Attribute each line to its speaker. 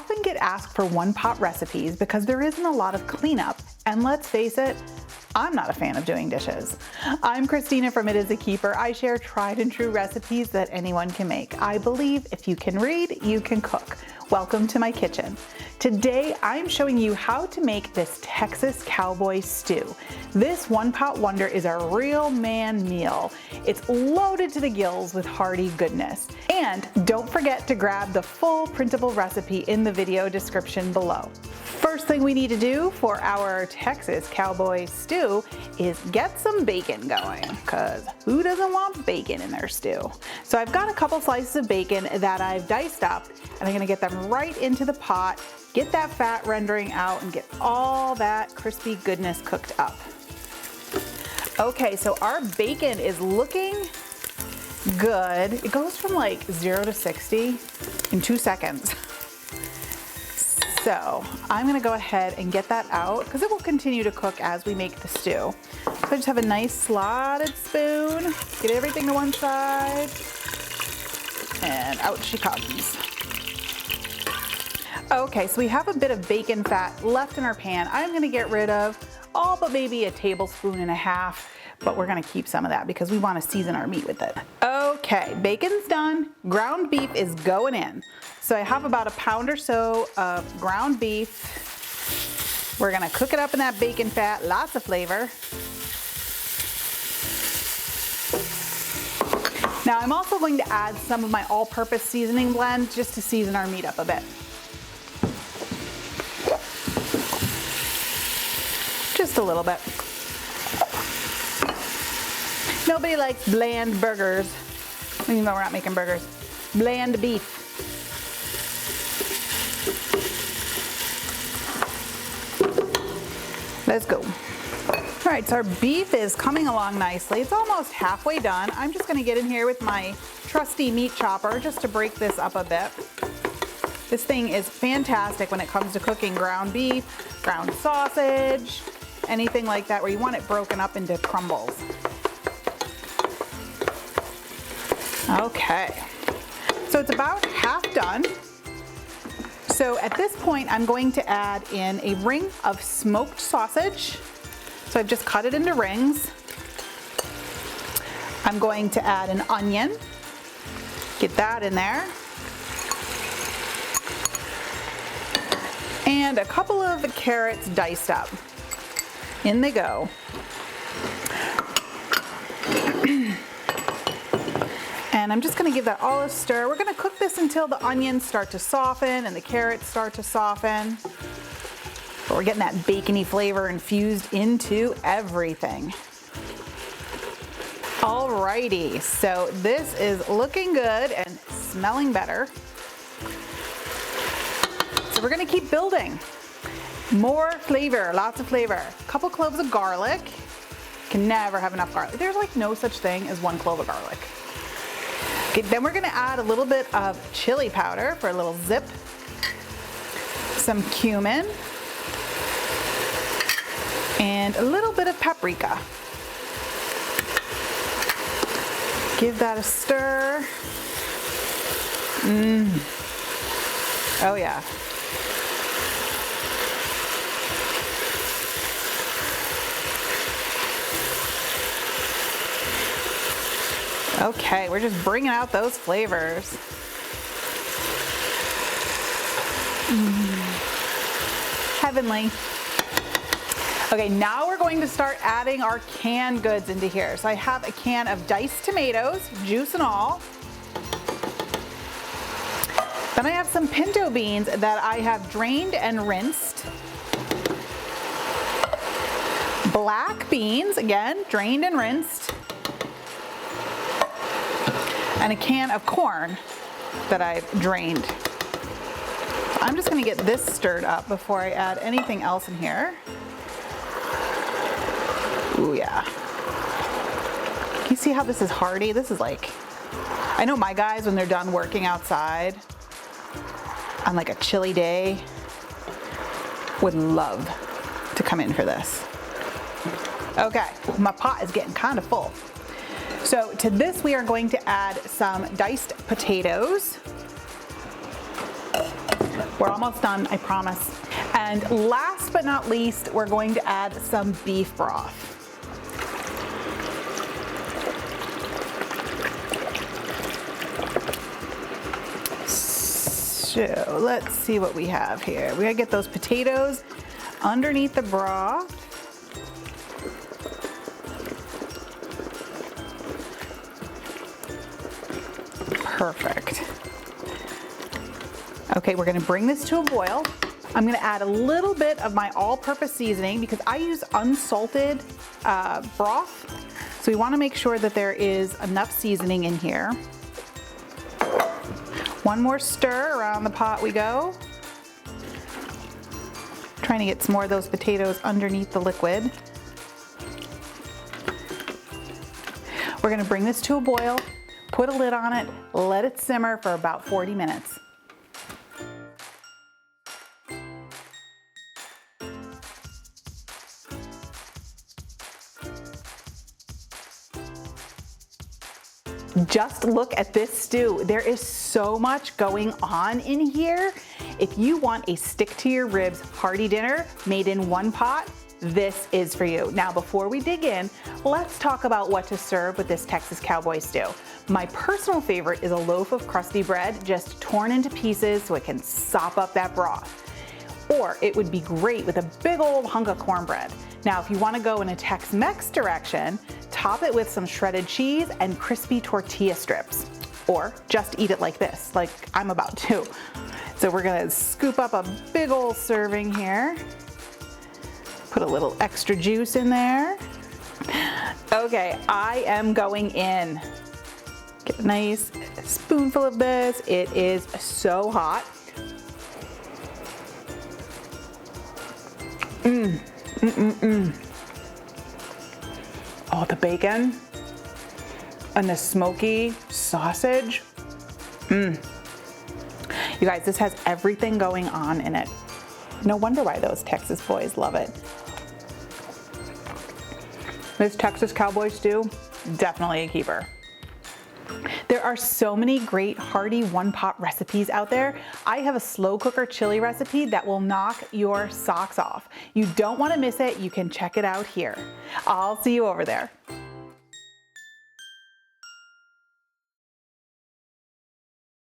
Speaker 1: often get asked for one-pot recipes because there isn't a lot of cleanup, and let's face it, I'm not a fan of doing dishes. I'm Christina from It Is a Keeper. I share tried and true recipes that anyone can make. I believe if you can read, you can cook. Welcome to my kitchen. Today, I'm showing you how to make this Texas Cowboy Stew. This one-pot wonder is a real man meal. It's loaded to the gills with hearty goodness. And don't forget to grab the full printable recipe in the video description below. First thing we need to do for our Texas Cowboy Stew is get some bacon going, because who doesn't want bacon in their stew? So I've got a couple slices of bacon that I've diced up, and I'm gonna get them right into the pot, get that fat rendering out, and get all that crispy goodness cooked up. Okay, so our bacon is looking good. It goes from like 0 to 60 in 2 seconds. So I'm gonna go ahead and get that out because it will continue to cook as we make the stew. So I just have a nice slotted spoon, get everything to one side, and out she comes. Okay, so we have a bit of bacon fat left in our pan. I'm gonna get rid of all but maybe a tablespoon and a half, but we're gonna keep some of that because we wanna season our meat with it. Okay, bacon's done. Ground beef is going in. So I have about a pound or so of ground beef. We're gonna cook it up in that bacon fat, lots of flavor. Now I'm also going to add some of my all-purpose seasoning blend just to season our meat up a bit. Just a little bit. Nobody likes bland burgers, even though we're not making burgers. Bland beef. Let's go. All right, so our beef is coming along nicely. It's almost halfway done. I'm just gonna get in here with my trusty meat chopper just to break this up a bit. This thing is fantastic when it comes to cooking ground beef, ground sausage, anything like that where you want it broken up into crumbles. Okay, so it's about half done. So at this point, I'm going to add in a ring of smoked sausage. So I've just cut it into rings. I'm going to add an onion, get that in there. And a couple of carrots diced up. In they go. And I'm just gonna give that all a stir. We're gonna cook this until the onions start to soften and the carrots start to soften. But we're getting that bacony flavor infused into everything. Alrighty, so this is looking good and smelling better. So we're gonna keep building. More flavor, lots of flavor. A couple cloves of garlic. Can never have enough garlic. There's like no such thing as 1 clove of garlic. Okay, then we're gonna add a little bit of chili powder for a little zip. Some cumin. And a little bit of paprika. Give that a stir. Oh yeah. Okay, we're just bringing out those flavors. Heavenly. Okay, now we're going to start adding our canned goods into here. So I have a can of diced tomatoes, juice and all. Then I have some pinto beans that I have drained and rinsed. Black beans, again, drained and rinsed. And a can of corn that I've drained. I'm just gonna get this stirred up before I add anything else in here. Ooh, yeah. Can you see how this is hearty? This is like, I know my guys, when they're done working outside on like a chilly day, would love to come in for this. Okay, my pot is getting kind of full. So to this we are going to add some diced potatoes. We're almost done, I promise. And last but not least, we're going to add some beef broth. So let's see what we have here. We gotta get those potatoes underneath the broth. Perfect. Okay, we're gonna bring this to a boil. I'm gonna add a little bit of my all-purpose seasoning because I use unsalted broth. So we wanna make sure that there is enough seasoning in here. One more stir, around the pot we go. Trying to get some more of those potatoes underneath the liquid. We're gonna bring this to a boil, put a lid on it, let it simmer for about 40 minutes. Just look at this stew. There is so much going on in here. If you want a stick to your ribs hearty dinner made in one pot, this is for you. Now, before we dig in, let's talk about what to serve with this Texas Cowboy Stew. My personal favorite is a loaf of crusty bread, just torn into pieces so it can sop up that broth. Or it would be great with a big old hunk of cornbread. Now, if you want to go in a Tex-Mex direction, top it with some shredded cheese and crispy tortilla strips. Or just eat it like this, like I'm about to. So we're gonna scoop up a big old serving here. Put a little extra juice in there. Okay, I am going in. Get a nice spoonful of this. It is so hot. Oh, the bacon and the smoky sausage. You guys, this has everything going on in it. No wonder why those Texas boys love it. This Texas Cowboy Stew, definitely a keeper. There are so many great hearty one-pot recipes out there. I have a slow cooker chili recipe that will knock your socks off. You don't want to miss it. You can check it out here. I'll see you over there.